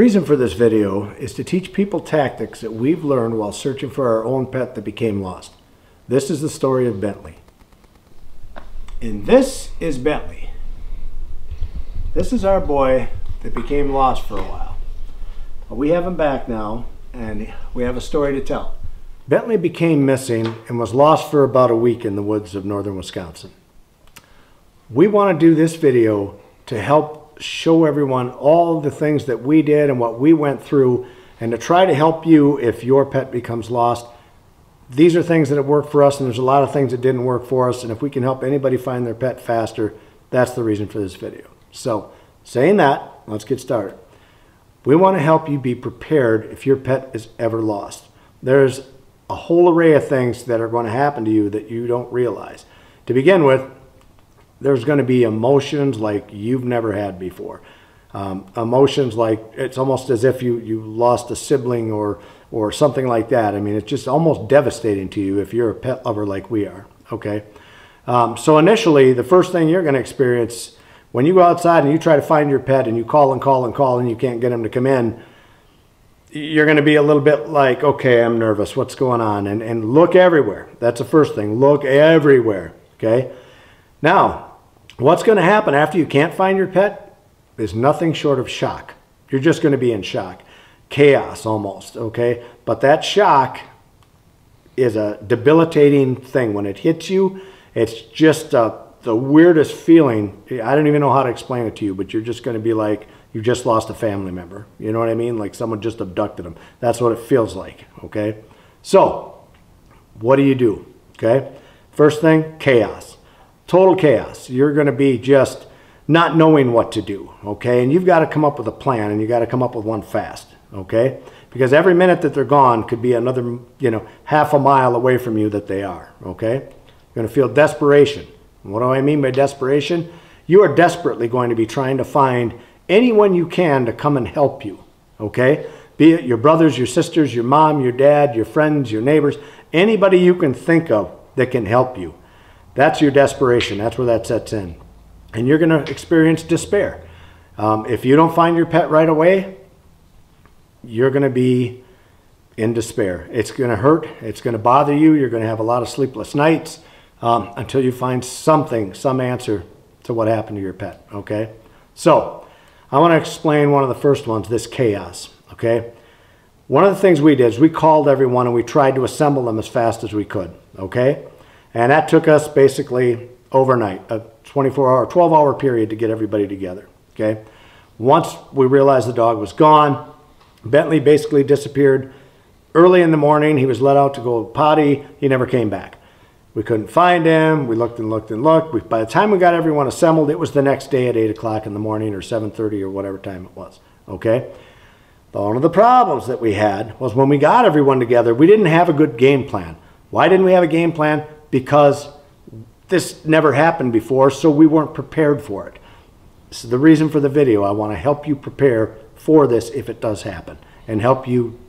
reason for this video is to teach people tactics that we've learned while searching for our own pet that became lost. This is the story of Bentley. And this is Bentley. This is our boy that became lost for a while. We have him back now, and we have a story to tell. Bentley became missing and was lost for about a week in the woods of northern Wisconsin. We want to do this video to help show everyone all the things that we did and what we went through, and to try to help you if your pet becomes lost. These are things that have worked for us, and there's a lot of things that didn't work for us, and if we can help anybody find their pet faster, that's the reason for this video. So, saying that, let's get started. We want to help you be prepared if your pet is ever lost. There's a whole array of things that are going to happen to you that you don't realize. To begin with, there's going to be emotions like you've never had before. Emotions like it's almost as if you lost a sibling or something like that. I mean, it's just almost devastating to you if you're a pet lover like we are, okay? So initially, the first thing you're going to experience when you go outside and you try to find your pet and you call and call and call and you can't get them to come in, you're going to be a little bit like, okay, I'm nervous. What's going on? And look everywhere. That's the first thing. Look everywhere, okay? Now, what's going to happen after you can't find your pet is nothing short of shock. You're just going to be in shock. Chaos almost, okay? But that shock is a debilitating thing. When it hits you, it's just the weirdest feeling. I don't even know how to explain it to you, but you're just going to be like you just lost a family member. You know what I mean? Like someone just abducted them. That's what it feels like, okay? So, what do? Okay? First thing, chaos. Total chaos. You're going to be just not knowing what to do, okay? And you've got to come up with a plan, and you got to come up with one fast, okay? Because every minute that they're gone could be another, half a mile away from you that they are, okay? You're going to feel desperation. And what do I mean by desperation? You are desperately going to be trying to find anyone you can to come and help you, okay? Be it your brothers, your sisters, your mom, your dad, your friends, your neighbors, anybody you can think of that can help you. That's your desperation. That's where that sets in. And you're going to experience despair. If you don't find your pet right away, you're going to be in despair. It's going to hurt. It's going to bother you. You're going to have a lot of sleepless nights until you find some answer to what happened to your pet, okay? So, I want to explain one of the first ones, this chaos, okay? One of the things we did is we called everyone and we tried to assemble them as fast as we could, okay? And that took us basically overnight, a 24-hour, 12-hour period to get everybody together, okay? Once we realized the dog was gone, Bentley basically disappeared. Early in the morning, he was let out to go potty. He never came back. We couldn't find him. We looked and looked and looked. By the time we got everyone assembled, it was the next day at 8 o'clock in the morning or 7:30 or whatever time it was, okay? One of the problems that we had was when we got everyone together, we didn't have a good game plan. Why didn't we have a game plan? Because this never happened before, so we weren't prepared for it. This is the reason for the video. I want to help you prepare for this if it does happen and help you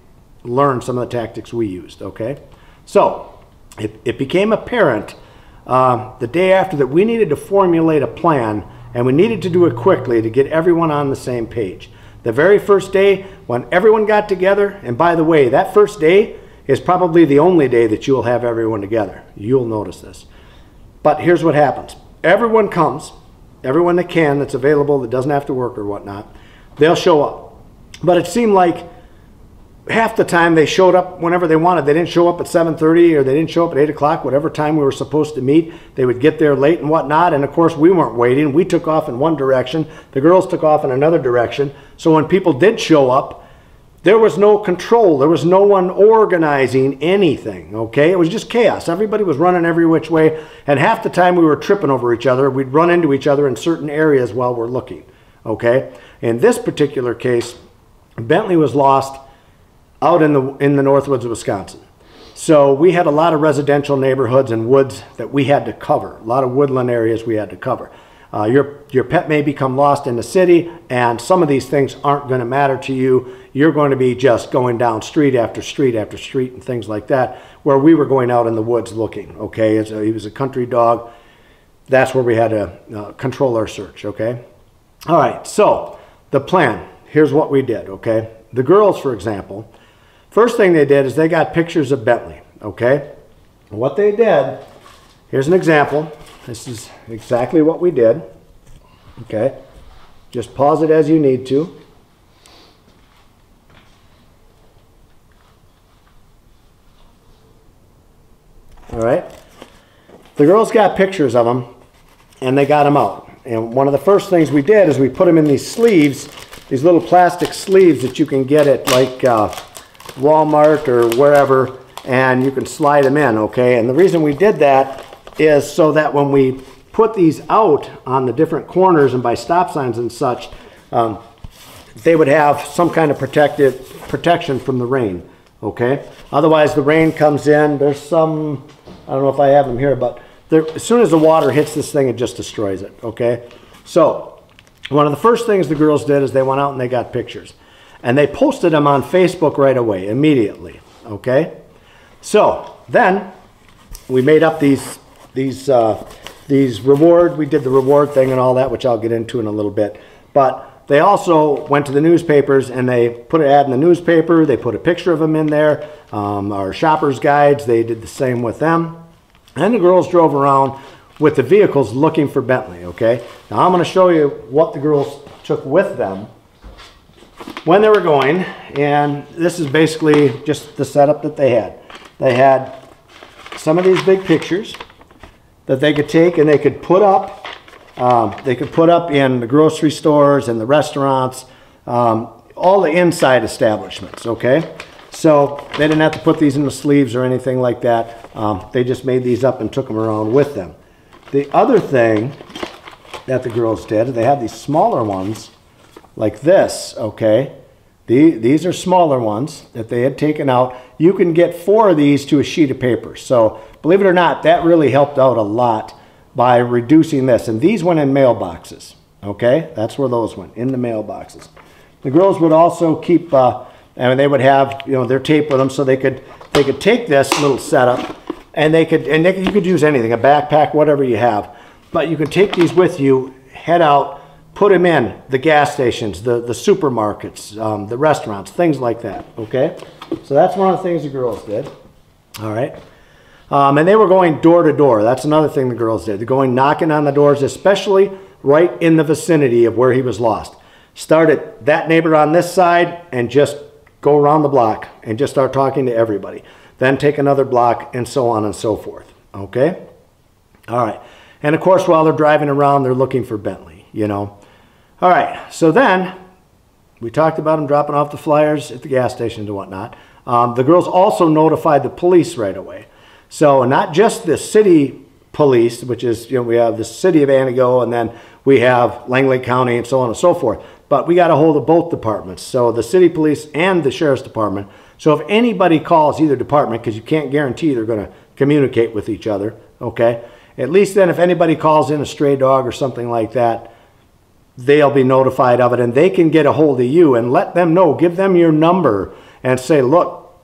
learn some of the tactics we used, okay? So, it became apparent the day after that we needed to formulate a plan, and we needed to do it quickly to get everyone on the same page. The very first day when everyone got together, and by the way, that first day is probably the only day that you'll have everyone together. You'll notice this. But here's what happens. Everyone comes, everyone that can, that's available, that doesn't have to work or whatnot, they'll show up. But it seemed like half the time they showed up whenever they wanted. They didn't show up at 7:30 or they didn't show up at 8 o'clock, whatever time we were supposed to meet. They would get there late and whatnot, and of course we weren't waiting. We took off in one direction. The girls took off in another direction. So when people did show up, there was no control. There was no one organizing anything, okay? It was just chaos. Everybody was running every which way, and half the time we were tripping over each other. We'd run into each other in certain areas while we're looking, okay? In this particular case, Bentley was lost out in the north woods of Wisconsin. So we had a lot of residential neighborhoods and woods that we had to cover, a lot of woodland areas we had to cover. Your pet may become lost in the city, and some of these things aren't going to matter to you. You're going to be just going down street after street after street and things like that, where we were going out in the woods looking, okay? He was a country dog. That's where we had to control our search, okay? All right, so the plan. here's what we did, okay? The girls, for example, first thing they did is they got pictures of Bentley, okay? And what they did, here's an example. This is exactly what we did, okay? Just pause it as you need to. All right. The girls got pictures of them, and they got them out. And one of the first things we did is we put them in these sleeves, these little plastic sleeves that you can get at like Walmart or wherever, and you can slide them in, okay? And the reason we did that is so that when we put these out on the different corners and by stop signs and such, they would have some kind of protection from the rain, okay? Otherwise, the rain comes in. There's some, I don't know if I have them here, but as soon as the water hits this thing, it just destroys it, okay? So one of the first things the girls did is they went out and they got pictures. And they posted them on Facebook right away, immediately, okay? So then we made up these reward, we did the reward thing and all that, which I'll get into in a little bit. But they also went to the newspapers and they put an ad in the newspaper. They put a picture of them in there. Our shopper's guides, they did the same with them. And the girls drove around with the vehicles looking for Bentley, okay? Now I'm going to show you what the girls took with them when they were going. And this is basically just the setup that they had. They had some of these big pictures that they could take and they could put up. They could put up in the grocery stores and the restaurants, all the inside establishments, okay? So they didn't have to put these in the sleeves or anything like that. They just made these up and took them around with them. The other thing that the girls did, they had these smaller ones like this, okay? These are smaller ones that they had taken out. You can get 4 of these to a sheet of paper. So believe it or not, that really helped out a lot by reducing this. And these went in mailboxes, okay? That's where those went, in the mailboxes. The girls would also keep, and they would have, you know, their tape with them, so they could take this little setup, and you could use anything, a backpack, whatever you have. But you can take these with you, head out, put them in the gas stations, the supermarkets, the restaurants, things like that, okay? So that's one of the things the girls did, all right? And they were going door to door. That's another thing the girls did. They're going knocking on the doors, especially right in the vicinity of where he was lost. Start at that neighbor on this side and just go around the block and just start talking to everybody. Then take another block and so on and so forth, okay? All right. And of course, while they're driving around, they're looking for Bentley, you know. All right. So then we talked about them dropping off the flyers at the gas stations and whatnot. The girls also notified the police right away. So not just the city police, which is, you know, we have the city of Antigo and then we have Langley County and so on and so forth. But we got a hold of both departments. So the city police and the sheriff's department. So if anybody calls either department, because you can't guarantee they're going to communicate with each other, okay? At least then if anybody calls in a stray dog or something like that, they'll be notified of it and they can get a hold of you and let them know, give them your number and say, look,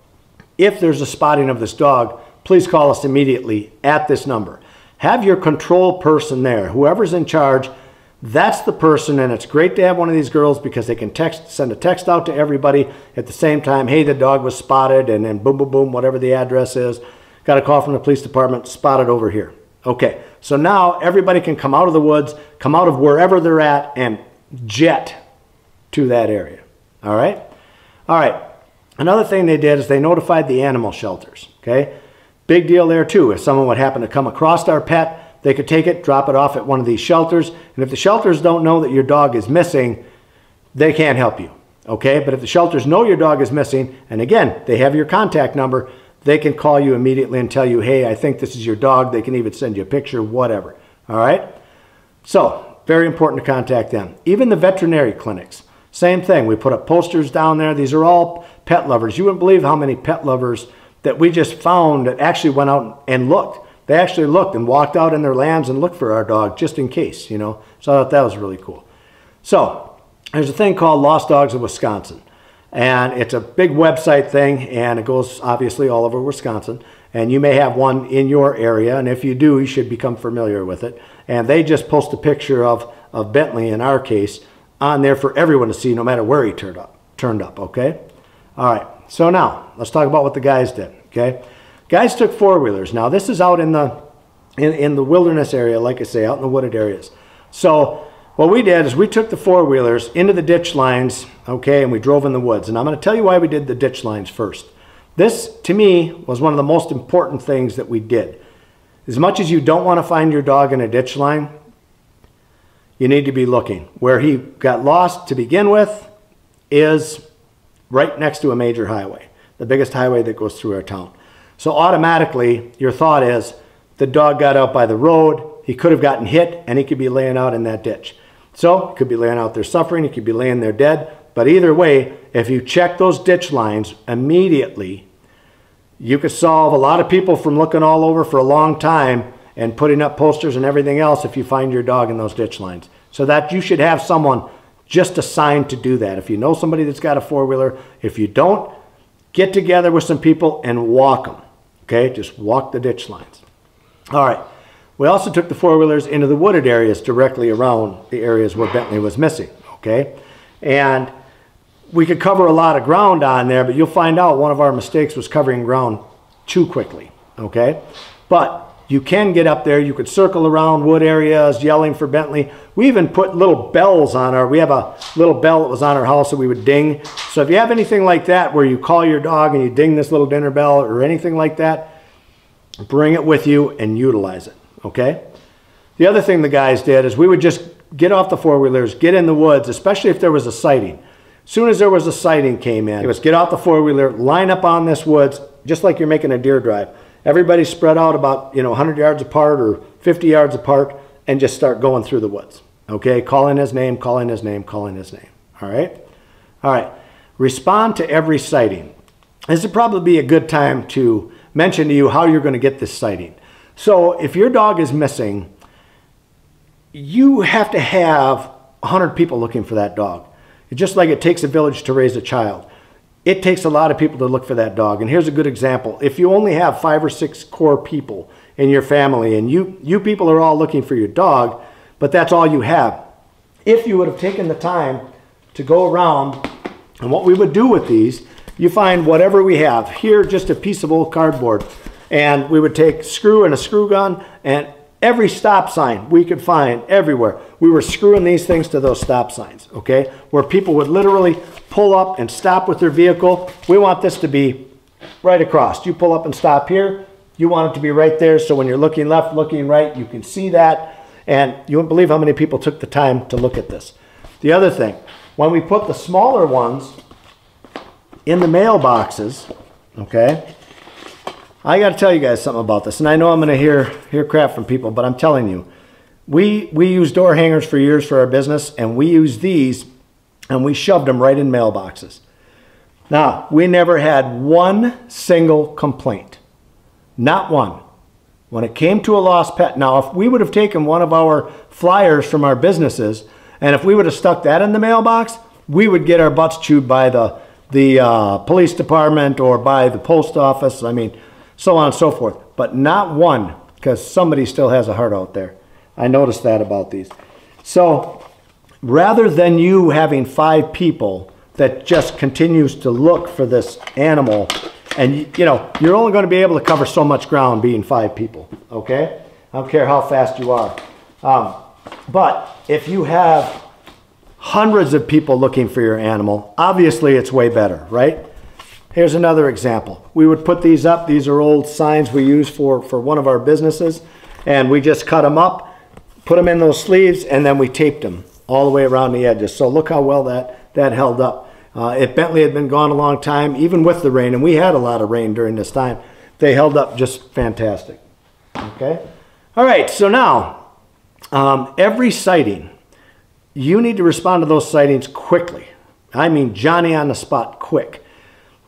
if there's a spotting of this dog, please call us immediately at this number. Have your control person there. Whoever's in charge, that's the person, and it's great to have one of these girls because they can send a text out to everybody at the same time, hey, the dog was spotted, and then boom, boom, boom, whatever the address is. Got a call from the police department, spotted over here. Okay, so now everybody can come out of the woods, come out of wherever they're at, and jet to that area. All right? All right. Another thing they did is they notified the animal shelters, okay? Big deal there too. If someone would happen to come across our pet, they could take it, drop it off at one of these shelters. And if the shelters don't know that your dog is missing, they can't help you, okay? But if the shelters know your dog is missing, and again, they have your contact number, they can call you immediately and tell you, hey, I think this is your dog. They can even send you a picture, whatever, all right? So, very important to contact them. Even the veterinary clinics, same thing. We put up posters down there. These are all pet lovers. You wouldn't believe how many pet lovers that we just found that actually went out and looked. They actually looked and walked out in their lands and looked for our dog just in case, you know. So I thought that was really cool. So there's a thing called Lost Dogs of Wisconsin. And it's a big website thing, and it goes obviously all over Wisconsin. And you may have one in your area, and if you do, you should become familiar with it. And they just post a picture of Bentley, in our case, on there for everyone to see, no matter where he turned up, okay? All right, so now let's talk about what the guys did, okay? Guys took four-wheelers. Now this is out in the wilderness area, like I say, out in the wooded areas. So what we did is we took the four-wheelers into the ditch lines, okay, and we drove in the woods. And I'm going to tell you why we did the ditch lines first. This, to me, was one of the most important things that we did. As much as you don't want to find your dog in a ditch line, you need to be looking. Where he got lost to begin with is right next to a major highway, the biggest highway that goes through our town. So automatically, your thought is, the dog got out by the road, he could have gotten hit, and he could be laying out in that ditch. So, he could be laying out there suffering, he could be laying there dead, but either way, if you check those ditch lines immediately, you could solve a lot of people from looking all over for a long time and putting up posters and everything else if you find your dog in those ditch lines. So that you should have someone just assigned to do that. If you know somebody that's got a four-wheeler, if you don't, get together with some people and walk them. Okay, just walk the ditch lines. All right, we also took the four-wheelers into the wooded areas directly around the areas where Bentley was missing, okay? And we could cover a lot of ground on there, but you'll find out one of our mistakes was covering ground too quickly, okay? But you can get up there, you could circle around wood areas yelling for Bentley. We even put little bells on we have a little bell that was on our house that we would ding. So if you have anything like that where you call your dog and you ding this little dinner bell or anything like that, bring it with you and utilize it, okay? The other thing the guys did is we would just get off the four-wheelers, get in the woods, especially if there was a sighting. As soon as there was a sighting came in, it was get off the four-wheeler, line up on this woods, just like you're making a deer drive. Everybody spread out about 100 yards apart or 50 yards apart and just start going through the woods, okay? Calling his name, calling his name, calling his name, all right? All right, respond to every sighting. This would probably be a good time to mention to you how you're going to get this sighting. So if your dog is missing, you have to have 100 people looking for that dog. It's just like it takes a village to raise a child. It takes a lot of people to look for that dog. And here's a good example. If you only have 5 or 6 core people in your family and you people are all looking for your dog, but that's all you have. If you would have taken the time to go around, and what we would do with these, you find whatever we have. Here, just a piece of old cardboard. And we would take screw and a screw gun and every stop sign we could find everywhere. We were screwing these things to those stop signs, okay? Where people would literally pull up and stop with their vehicle. We want this to be right across. You pull up and stop here. You want it to be right there, so when you're looking left, looking right, you can see that. And you wouldn't believe how many people took the time to look at this. The other thing, when we put the smaller ones in the mailboxes, okay, I got to tell you guys something about this, and I know I'm going to hear crap from people, but I'm telling you, we use door hangers for years for our business, and we use these, and we shoved them right in mailboxes. Now, we never had one single complaint, not one. When it came to a lost pet, now if we would have taken one of our flyers from our businesses, and if we would have stuck that in the mailbox, we would get our butts chewed by the police department or by the post office, I mean, so on and so forth. But not one, because somebody still has a heart out there. I noticed that about these. So rather than you having 5 people that just continues to look for this animal, and you're only going to be able to cover so much ground being 5 people, okay? I don't care how fast you are. But if you have hundreds of people looking for your animal, obviously it's way better, right? Here's another example. We would put these up. These are old signs we use for one of our businesses, and we just cut them up, put them in those sleeves, and then we taped them all the way around the edges. So look how well that held up. If Bentley had been gone a long time, even with the rain, and we had a lot of rain during this time, they held up just fantastic. Okay? All right, so now, every sighting, you need to respond to those sightings quickly. I mean Johnny on the spot quick.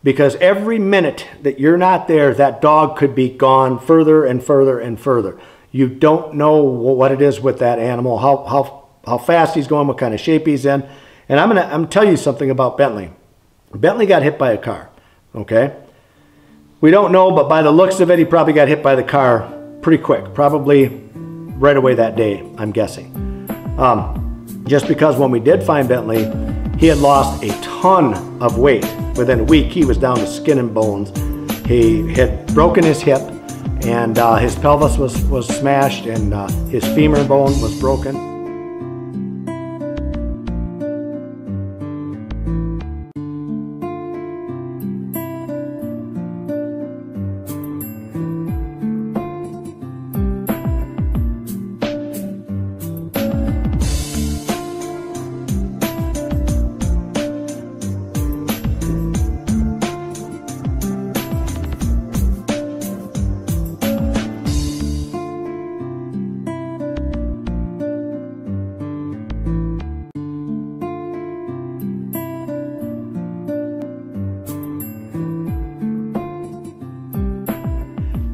Because every minute that you're not there, that dog could be gone further and further and further. You don't know what it is with that animal, how fast he's going, what kind of shape he's in. And I'm gonna tell you something about Bentley. Bentley got hit by a car, okay? We don't know, but by the looks of it, he probably got hit by the car pretty quick, probably right away that day, I'm guessing. just because when we did find Bentley, he had lost a ton of weight. Within a week, he was down to skin and bones. He had broken his hip, and his pelvis was smashed, and his femur bone was broken.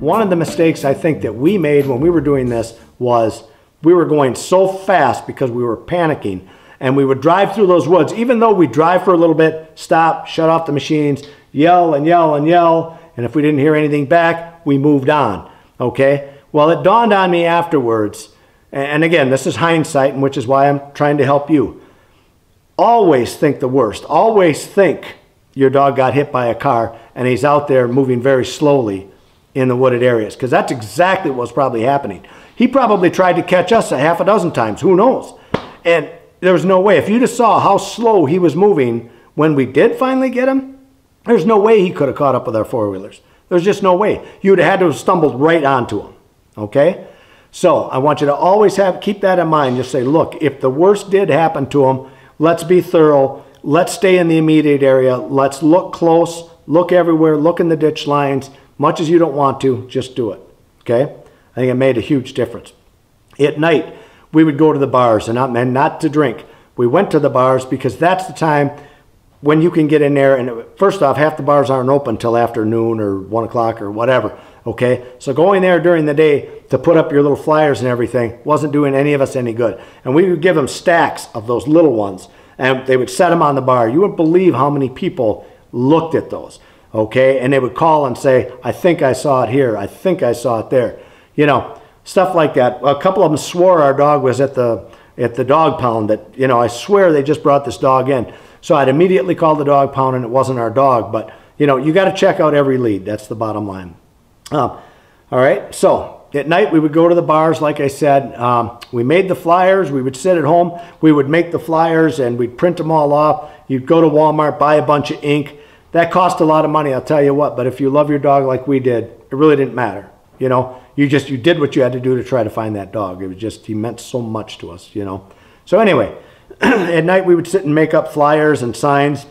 One of the mistakes I think that we made when we were doing this was we were going so fast because we were panicking, and we would drive through those woods. Even though we drive for a little bit, stop, shut off the machines, yell and yell and yell, and if we didn't hear anything back, we moved on, okay? Well, it dawned on me afterwards, and again, this is hindsight, and which is why I'm trying to help you. Always think the worst. Always think your dog got hit by a car and he's out there moving very slowly in the wooded areas, because that's exactly what's probably happening. He probably tried to catch us a half a dozen times, who knows? And there was no way. If you just saw how slow he was moving when we did finally get him, there's no way he could have caught up with our four-wheelers. There's just no way. You'd have had to have stumbled right onto him, okay? So I want you to always keep that in mind. Just say, look, if the worst did happen to him, let's be thorough. Let's stay in the immediate area. Let's look close, look everywhere, look in the ditch lines. Much as you don't want to, just do it, okay? I think it made a huge difference. At night, we would go to the bars, and not to drink. We went to the bars because that's the time when you can get in there, and first off, half the bars aren't open till after noon or 1 o'clock or whatever, okay? So going there during the day to put up your little flyers and everything wasn't doing any of us any good. And we would give them stacks of those little ones, and they would set them on the bar. You wouldn't believe how many people looked at those. Okay, and they would call and say, I think I saw it here, I think I saw it there. You know, stuff like that. A couple of them swore our dog was at the dog pound, that, you know, I swear they just brought this dog in. So I'd immediately call the dog pound and it wasn't our dog. But, you know, you got to check out every lead. That's the bottom line. All right, so at night we would go to the bars, like I said. We made the flyers. We would sit at home. We would make the flyers and we'd print them all off. You'd go to Walmart, buy a bunch of ink. That cost a lot of money, I'll tell you what, but if you love your dog like we did, it really didn't matter. You know, you did what you had to do to try to find that dog. It was just, he meant so much to us, you know. So anyway, at night we would sit and make up flyers and signs.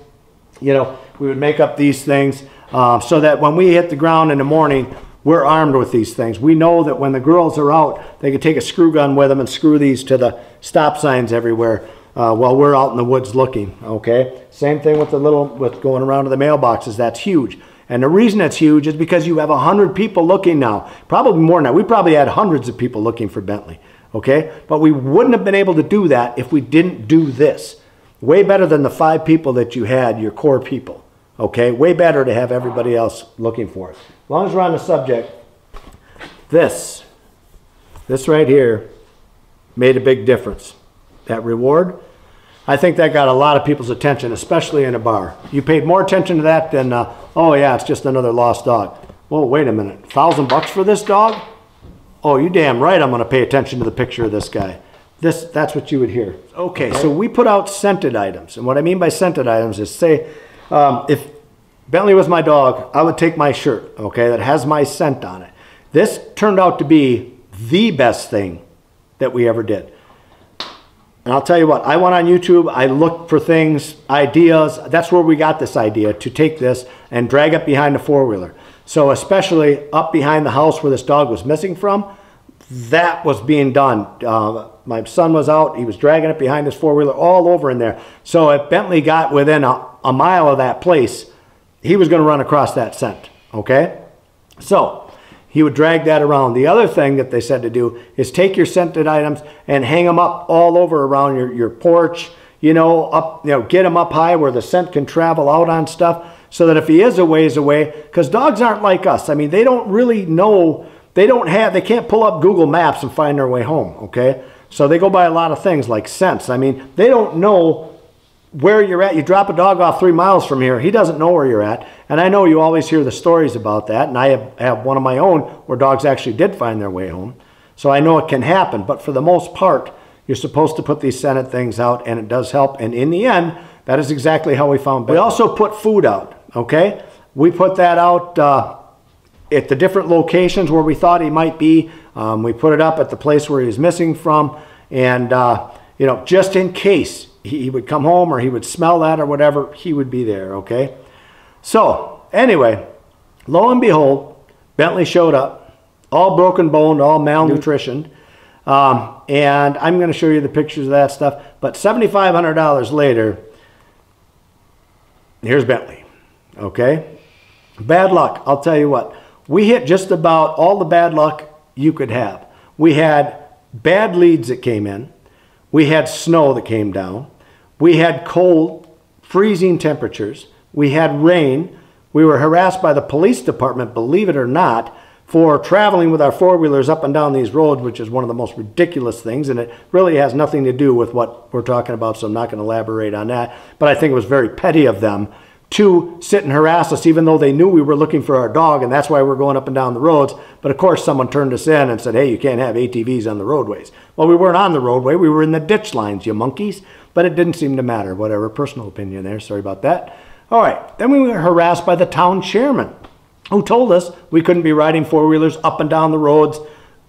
You know, we would make up these things so that when we hit the ground in the morning, we're armed with these things. We know that when the girls are out, they can take a screw gun with them and screw these to the stop signs everywhere. While we're out in the woods looking, okay? Same thing with with going around to the mailboxes. That's huge. And the reason it's huge is because you have 100 people looking now. Probably more than that. We probably had hundreds of people looking for Bentley, okay? But we wouldn't have been able to do that if we didn't do this. Way better than the 5 people that you had, your core people, okay? Way better to have everybody else looking for it. As long as we're on the subject, this right here made a big difference. That reward, I think that got a lot of people's attention, especially in a bar. You paid more attention to that than, oh yeah, it's just another lost dog. Whoa, wait a minute, $1,000 for this dog? Oh, you damn right I'm gonna pay attention to the picture of this guy. That's what you would hear. Okay, so we put out scented items. And what I mean by scented items is, say, if Bentley was my dog, I would take my shirt, okay, that has my scent on it. This turned out to be the best thing that we ever did. And I'll tell you what, I went on YouTube, I looked for things, ideas. That's where we got this idea, to take this and drag it behind the four-wheeler. So especially up behind the house where this dog was missing from, that was being done. My son was out, he was dragging it behind his four-wheeler all over in there. So if Bentley got within a mile of that place, he was going to run across that scent, okay? So he would drag that around. The other thing that they said to do is take your scented items and hang them up all over around your porch, you know, get them up high where the scent can travel out on stuff, so that if he is a ways away, because dogs aren't like us. I mean, they don't really know, they can't pull up Google Maps and find their way home, okay? So they go by a lot of things like scents. I mean, they don't know where you're at. You drop a dog off 3 miles from here, he doesn't know where you're at. And I know you always hear the stories about that, and I have one of my own where dogs actually did find their way home. So I know it can happen, but for the most part, you're supposed to put these scented things out, and it does help. And in the end, that is exactly how we found Bentley. We also put food out, okay? We put that out at the different locations where we thought he might be. We put it up at the place where he was missing from, and you know, just in case he would come home or he would smell that or whatever, he would be there, okay? So anyway, lo and behold, Bentley showed up, all broken boned, all malnutritioned. And I'm going to show you the pictures of that stuff. But $7,500 later, here's Bentley, okay? Bad luck, I'll tell you what. We hit just about all the bad luck you could have. We had bad leads that came in. We had snow that came down. We had cold, freezing temperatures. We had rain. We were harassed by the police department, believe it or not, for traveling with our four-wheelers up and down these roads, which is one of the most ridiculous things, and it really has nothing to do with what we're talking about, so I'm not going to elaborate on that. But I think it was very petty of them to sit and harass us, even though they knew we were looking for our dog, and that's why we're going up and down the roads. But of course, someone turned us in and said, hey, you can't have ATVs on the roadways. Well, we weren't on the roadway. We were in the ditch lines, you monkeys. But it didn't seem to matter. Whatever, personal opinion there. Sorry about that. All right, then we were harassed by the town chairman, who told us we couldn't be riding four-wheelers up and down the roads,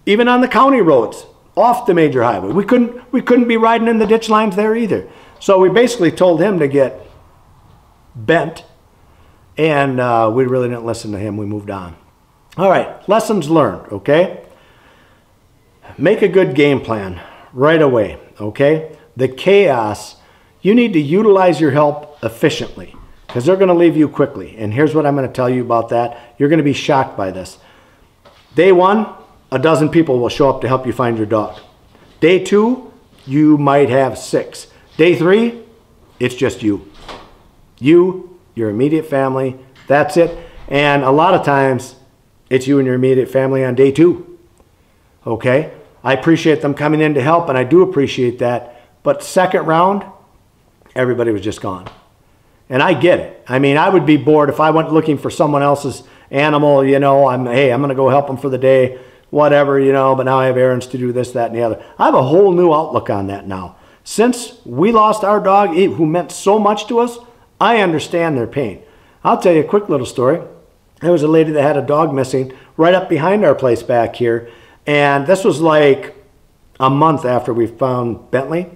even on the county roads, off the major highway. We couldn't be riding in the ditch lines there either. So we basically told him to get bent, and we really didn't listen to him. We moved on. All right, lessons learned, okay? Make a good game plan right away, okay? The chaos, you need to utilize your help efficiently, because they're going to leave you quickly. And here's what I'm going to tell you about that. You're going to be shocked by this. Day one, a dozen people will show up to help you find your dog. Day two, you might have 6. Day 3, it's just you. You, your immediate family, that's it. And a lot of times, it's you and your immediate family on day 2. Okay? I appreciate them coming in to help, and I do appreciate that. But second round, everybody was just gone. And I get it. I mean, I would be bored if I went looking for someone else's animal, you know, hey, I'm going to go help them for the day, whatever, you know, but now I have errands to do, this, that, and the other. I have a whole new outlook on that now. Since we lost our dog, who meant so much to us, I understand their pain. I'll tell you a quick little story. There was a lady that had a dog missing right up behind our place back here. And this was like a month after we found Bentley.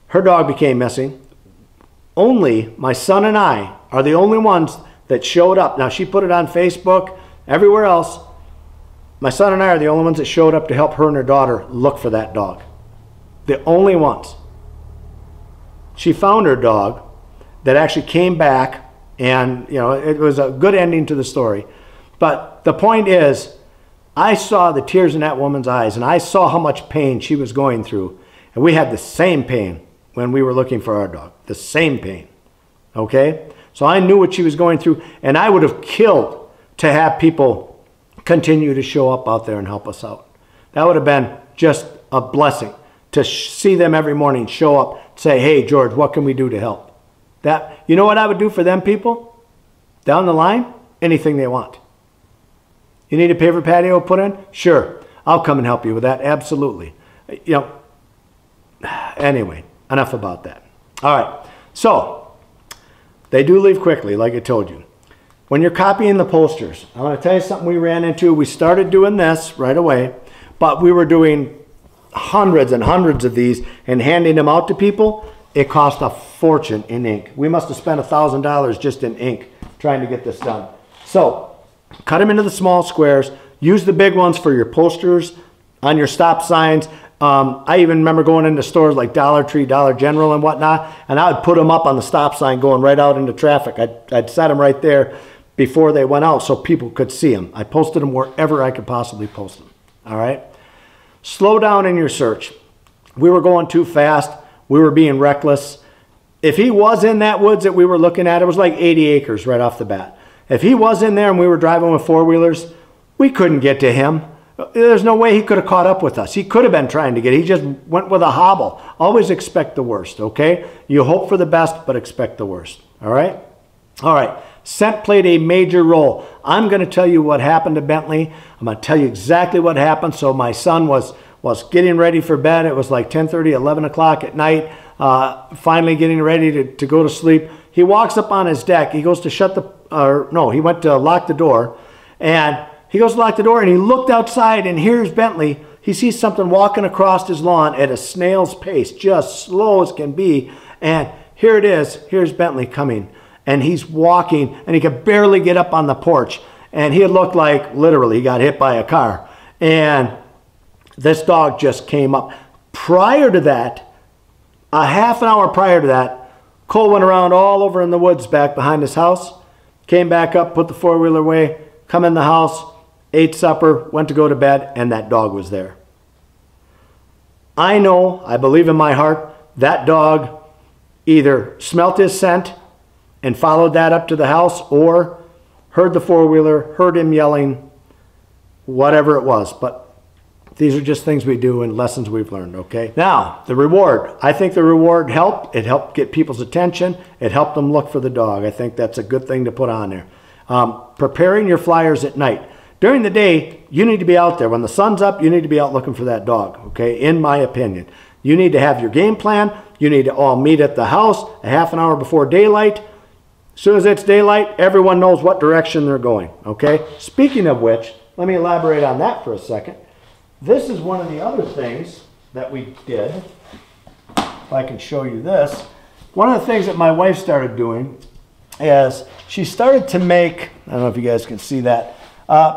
Her dog became missing. Only my son and I are the only ones that showed up. Now, she put it on Facebook, everywhere else. My son and I are the only ones that showed up to help her and her daughter look for that dog. The only ones. She found her dog that actually came back, and you know, it was a good ending to the story. But the point is, I saw the tears in that woman's eyes, and I saw how much pain she was going through. And we had the same pain when we were looking for our dog. The same pain. Okay? So I knew what she was going through, and I would have killed to have people continue to show up out there and help us out. That would have been just a blessing to see them every morning show up, say, hey, George, what can we do to help? That, you know what I would do for them people? Down the line, anything they want. You need a paver patio put in? Sure. I'll come and help you with that. Absolutely. You know, anyway, enough about that. All right. So, they do leave quickly, like I told you. When you're copying the posters, I want to tell you something we ran into. We started doing this right away, but we were doing hundreds and hundreds of these and handing them out to people. It cost a fortune in ink. We must have spent $1,000 just in ink trying to get this done. So, cut them into the small squares. Use the big ones for your posters on your stop signs. I even remember going into stores like Dollar Tree, Dollar General and whatnot, and I would put them up on the stop sign going right out into traffic. I'd set them right there before they went out so people could see them. I posted them wherever I could possibly post them. All right? Slow down in your search. We were going too fast. We were being reckless. If he was in that woods that we were looking at, it was like 80 acres right off the bat. If he was in there and we were driving with four-wheelers, we couldn't get to him. There's no way he could have caught up with us. He could have been trying to get, he just went with a hobble. Always expect the worst, okay? You hope for the best, but expect the worst, all right? All right, scent played a major role. I'm gonna tell you what happened to Bentley. I'm gonna tell you exactly what happened. So my son was getting ready for bed. It was like 10:30, 11 o'clock at night, finally getting ready to go to sleep. He walks up on his deck. He goes to he went to lock the door, and he goes to lock the door, and he looked outside, and here's Bentley. He sees something walking across his lawn at a snail's pace, just slow as can be. And here it is. Here's Bentley coming. And he's walking, and he could barely get up on the porch. And he looked like, literally, he got hit by a car. And this dog just came up. Prior to that, a half an hour prior to that, Cole went around all over in the woods back behind his house, came back up, put the four-wheeler away, come in the house, ate supper, went to go to bed, and that dog was there. I know, I believe in my heart, that dog either smelt his scent and followed that up to the house, or heard the four-wheeler, heard him yelling, whatever it was. But these are just things we do and lessons we've learned, okay? Now, the reward. I think the reward helped. It helped get people's attention. It helped them look for the dog. I think that's a good thing to put on there. Preparing your flyers at night. During the day, you need to be out there. When the sun's up, you need to be out looking for that dog, okay? In my opinion. You need to have your game plan. You need to all meet at the house a half an hour before daylight. As soon as it's daylight, everyone knows what direction they're going, okay? Speaking of which, let me elaborate on that for a second. This is one of the other things that we did. If I can show you this. One of the things that my wife started doing is she started to make, I don't know if you guys can see that,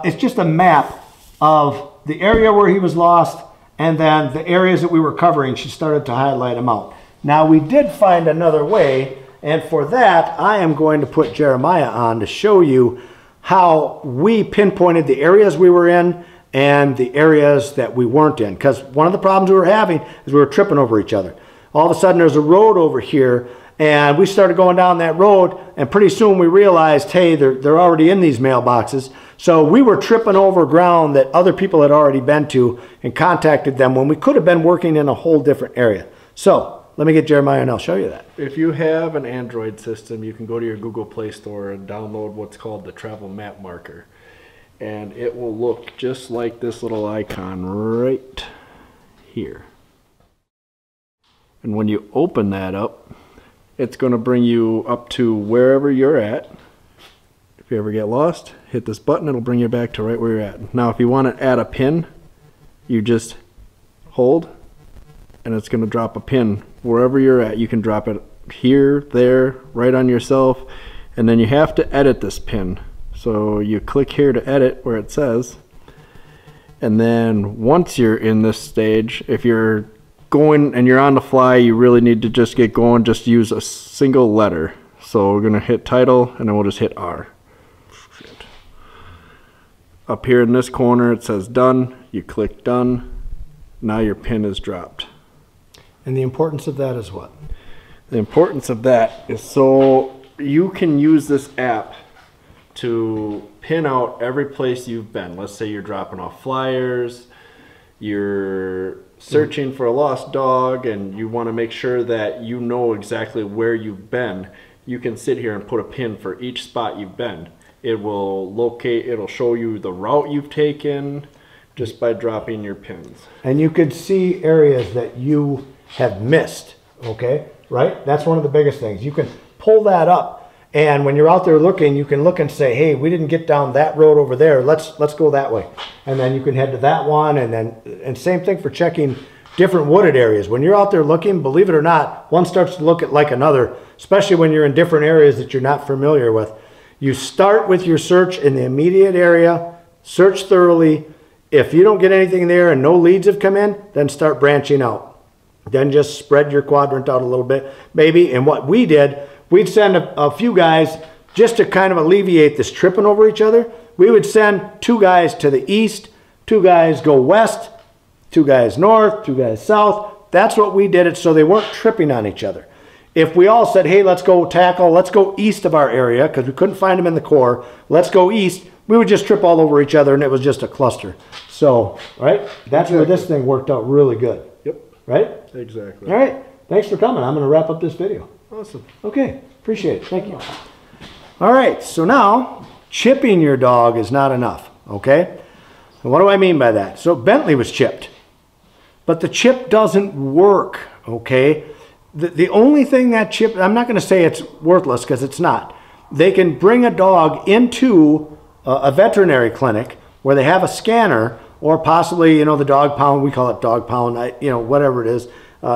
it's just a map of the area where he was lost, and then the areas that we were covering, she started to highlight them out. Now we did find another way, and for that I am going to put Jeremiah on to show you how we pinpointed the areas we were in and the areas that we weren't in. Because one of the problems we were having is we were tripping over each other. All of a sudden there's a road over here, and we started going down that road, and pretty soon we realized, hey, they're already in these mailboxes. So we were tripping over ground that other people had already been to and contacted them when we could have been working in a whole different area. So let me get Jeremiah and I'll show you that. If you have an Android system, you can go to your Google Play Store and download what's called the Travel Map Marker. And it will look just like this little icon right here. And when you open that up, it's going to bring you up to wherever you're at. If you ever get lost, hit this button, it'll bring you back to right where you're at. Now if you want to add a pin, you just hold, and it's going to drop a pin wherever you're at. You can drop it here, there, right on yourself, and then you have to edit this pin. So you click here to edit where it says, and then once you're in this stage, if you're going and you're on the fly, you really need to just get going, just use a single letter. So we're going to hit title, and then we'll just hit R. Up here in this corner it says done. You click done. Now your pin is dropped. And the importance of that is what? The importance of that is so you can use this app to pin out every place you've been. Let's say you're dropping off flyers, you're searching for a lost dog, and you want to make sure that you know exactly where you've been. You can sit here and put a pin for each spot you've been. It will locate, it'll show you the route you've taken just by dropping your pins. And you could see areas that you have missed, okay? Right? That's one of the biggest things. You can pull that up, and when you're out there looking, you can look and say, hey, we didn't get down that road over there. Let's go that way. And then you can head to that one, and same thing for checking different wooded areas. When you're out there looking, believe it or not, one starts to look at like another, especially when you're in different areas that you're not familiar with. You start with your search in the immediate area, search thoroughly. If you don't get anything there and no leads have come in, then start branching out. Then just spread your quadrant out a little bit, maybe. And what we did, we'd send a few guys just to kind of alleviate this tripping over each other. We would send 2 guys to the east, 2 guys go west, 2 guys north, 2 guys south. That's what we did it so they weren't tripping on each other. If we all said, hey, let's go tackle, let's go east of our area, because we couldn't find them in the core, let's go east, we would just trip all over each other, and it was just a cluster. So, right? That's where this thing worked out really good. Yep. Right? Exactly. All right. Thanks for coming. I'm going to wrap up this video. Awesome. Okay. Appreciate it. Thank you. All right. So now, chipping your dog is not enough. Okay? And what do I mean by that? So Bentley was chipped. But the chip doesn't work. Okay? The only thing that chip, I'm not going to say it's worthless because it's not. They can bring a dog into a veterinary clinic where they have a scanner, or possibly, you know, the dog pound, we call it dog pound, you know, whatever it is,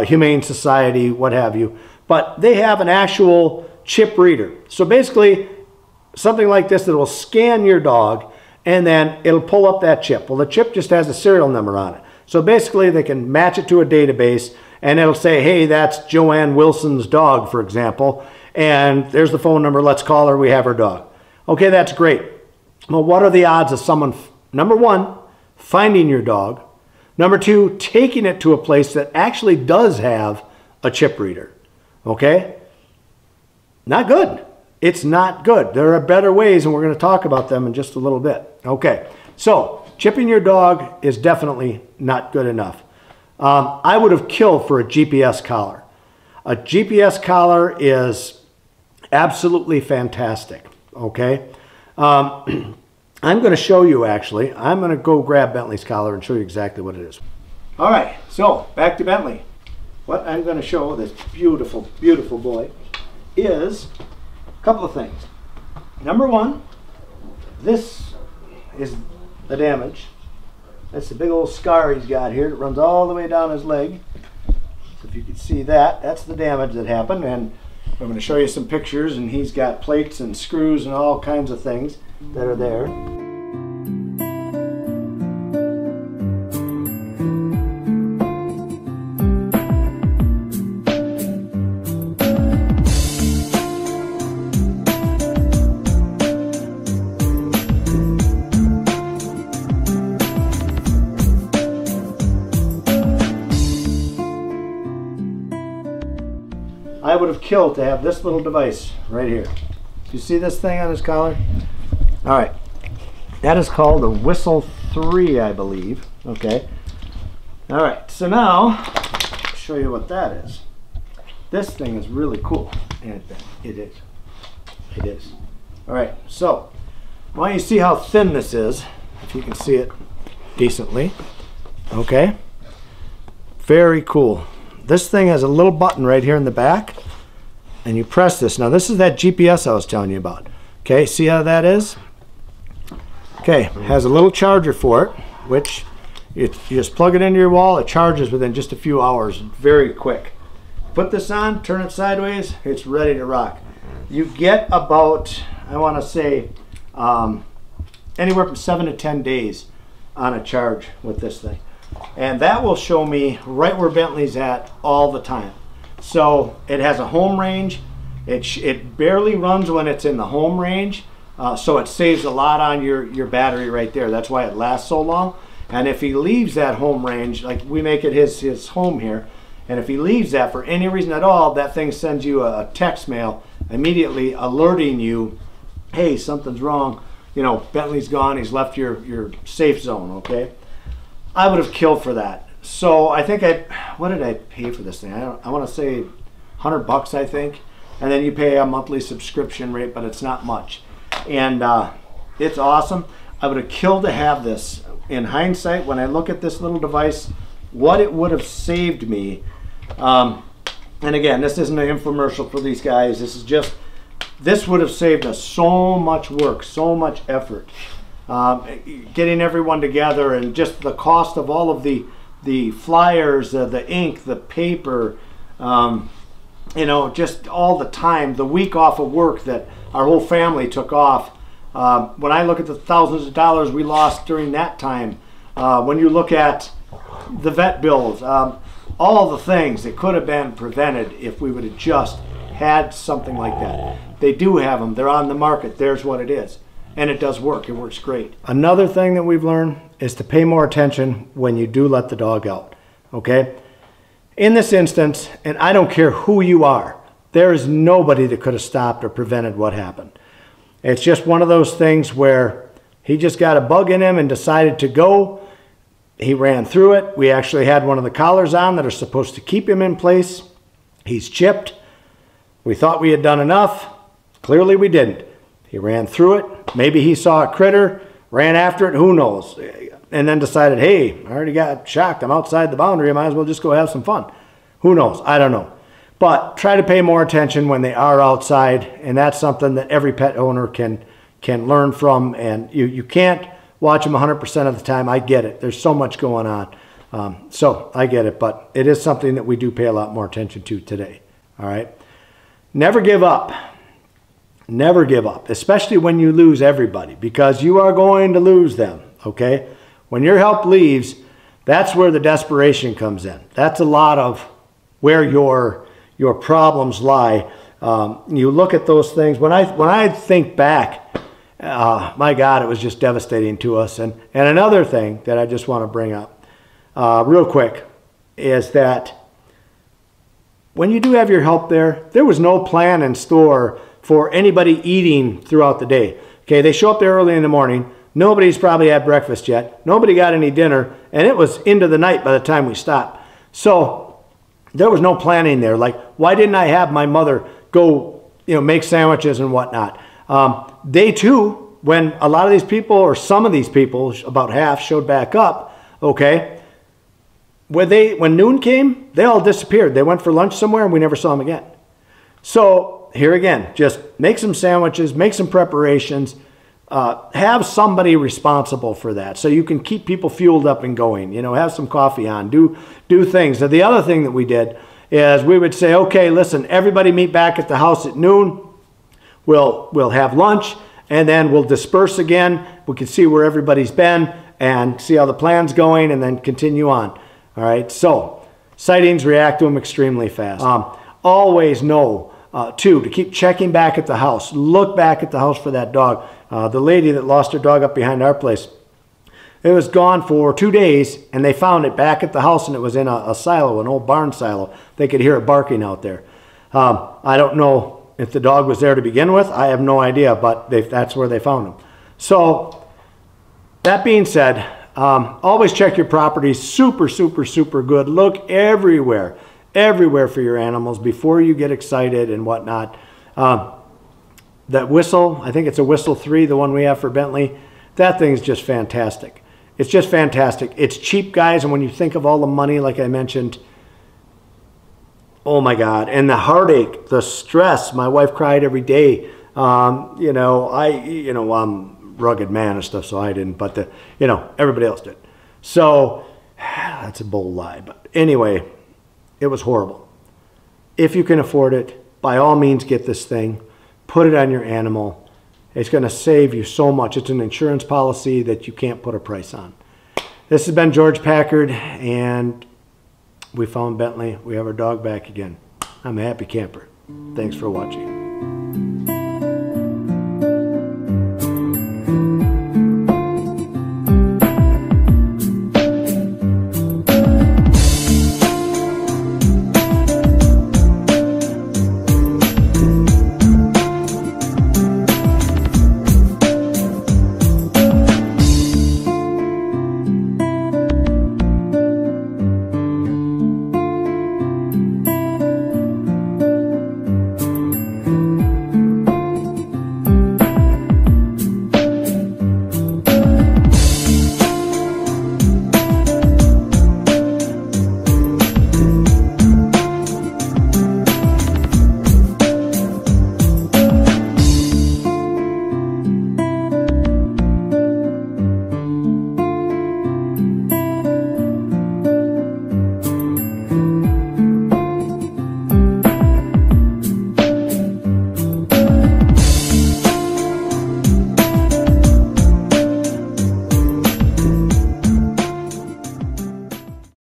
Humane Society, what have you. But they have an actual chip reader. So basically, something like this that will scan your dog, and then it'll pull up that chip. Well, the chip just has a serial number on it. So basically, they can match it to a database, and it'll say, hey, that's Joanne Wilson's dog, for example, and there's the phone number, let's call her, we have her dog. Okay, that's great. Well, what are the odds of someone, number one, finding your dog, number two, taking it to a place that actually does have a chip reader? Okay? Not good. It's not good. There are better ways, and we're going to talk about them in just a little bit. Okay, so chipping your dog is definitely not good enough. I would have killed for a GPS collar. A GPS collar is absolutely fantastic, okay? I'm going to show you, actually. I'm going to go grab Bentley's collar and show you exactly what it is. All right, so back to Bentley. What I'm going to show this beautiful, beautiful boy is a couple of things. Number one, this is the damage. That's the big old scar he's got here that runs all the way down his leg. So if you can see that, that's the damage that happened. And I'm going to show you some pictures, and he's got plates and screws and all kinds of things that are there. I would have killed to have this little device right here. You see this thing on his collar? All right, that is called a Whistle 3, I believe. Okay. All right, so now I'll show you what that is. This thing is really cool, and it is. It is. All right, so I want you to see how thin this is, if you can see it decently. Okay. Very cool. This thing has a little button right here in the back, and you press this. Now this is that GPS I was telling you about. Okay, see how that is? Okay, it has a little charger for it, which you just plug it into your wall. It charges within just a few hours, very quick. Put this on, turn it sideways, it's ready to rock. You get about, I want to say, anywhere from 7 to 10 days on a charge with this thing. And that will show me right where Bentley's at all the time. So it has a home range. It barely runs when it's in the home range. So it saves a lot on your battery right there. That's why it lasts so long. And if he leaves that home range, like we make it his home here, and if he leaves that for any reason at all, that thing sends you a text mail immediately alerting you, hey, something's wrong. You know, Bentley's gone, he's left your safe zone, okay? I would have killed for that. So I think what did I pay for this thing? I want to say $100, I think. And then you pay a monthly subscription rate, but it's not much. And it's awesome. I would have killed to have this. In hindsight, when I look at this little device, what it would have saved me. And again, this isn't an infomercial for these guys. This would have saved us so much work, so much effort. Getting everyone together, and just the cost of all of the flyers, the ink, the paper, you know, just all the time, the week off of work that our whole family took off. When I look at the thousands of dollars we lost during that time, when you look at the vet bills, all the things that could have been prevented if we would have just had something like that. They do have them. They're on the market. There's what it is. And it does work. It works great. Another thing that we've learned is to pay more attention when you do let the dog out. Okay? In this instance, and I don't care who you are, there is nobody that could have stopped or prevented what happened. It's just one of those things where he just got a bug in him and decided to go. He ran through it. We actually had one of the collars on that are supposed to keep him in place. He's chipped. We thought we had done enough. Clearly we didn't. He ran through it. Maybe he saw a critter, ran after it, who knows? And then decided, hey, I already got shocked. I'm outside the boundary. I might as well just go have some fun. Who knows? I don't know. But try to pay more attention when they are outside, and that's something that every pet owner can learn from. And you can't watch them 100% of the time. I get it. There's so much going on. So I get it, but it is something that we do pay a lot more attention to today. All right? Never give up. Never give up, especially when you lose everybody, because you are going to lose them, okay? When your help leaves, that's where the desperation comes in. That's a lot of where your problems lie. You look at those things. When I think back, my God, it was just devastating to us. And another thing that I just want to bring up real quick is that when you do have your help there was no plan in store for anybody eating throughout the day. Okay, they show up there early in the morning. Nobody's probably had breakfast yet. Nobody got any dinner, and it was into the night by the time we stopped. So there was no planning there. Like, why didn't I have my mother go, make sandwiches and whatnot? They too, when a lot of these people, or some of these people, about half, showed back up, okay, when noon came, they all disappeared. They went for lunch somewhere and we never saw them again. So here again, just make some sandwiches, make some preparations, have somebody responsible for that so you can keep people fueled up and going. Have some coffee on, do things. Now, the other thing that we did is we would say, okay, listen, everybody meet back at the house at noon. We'll have lunch and then we'll disperse again. We can see where everybody's been and see how the plan's going and then continue on. All right, so sightings, react to them extremely fast. Always know, too, to keep checking back at the house. Look back at the house for that dog. The lady that lost her dog up behind our place, it was gone for 2 days, and they found it back at the house, and it was in a silo, an old barn silo. They could hear it barking out there. I don't know if the dog was there to begin with. I have no idea, but that's where they found him. So that being said, always check your properties super, super, super good. Look everywhere for your animals before you get excited and whatnot. That whistle, I think it's a Whistle 3, the one we have for Bentley. That thing's just fantastic. It's just fantastic. It's cheap, guys, and when you think of all the money, like I mentioned, oh my God, and the heartache, the stress. My wife cried every day. I'm a rugged man and stuff, so I didn't, but everybody else did. So that's a bold lie, but anyway, it was horrible. If you can afford it, by all means get this thing, put it on your animal. It's going to save you so much. It's an insurance policy that you can't put a price on. This has been George Packard, and we found Bentley. We have our dog back again. I'm a happy camper. Thanks for watching.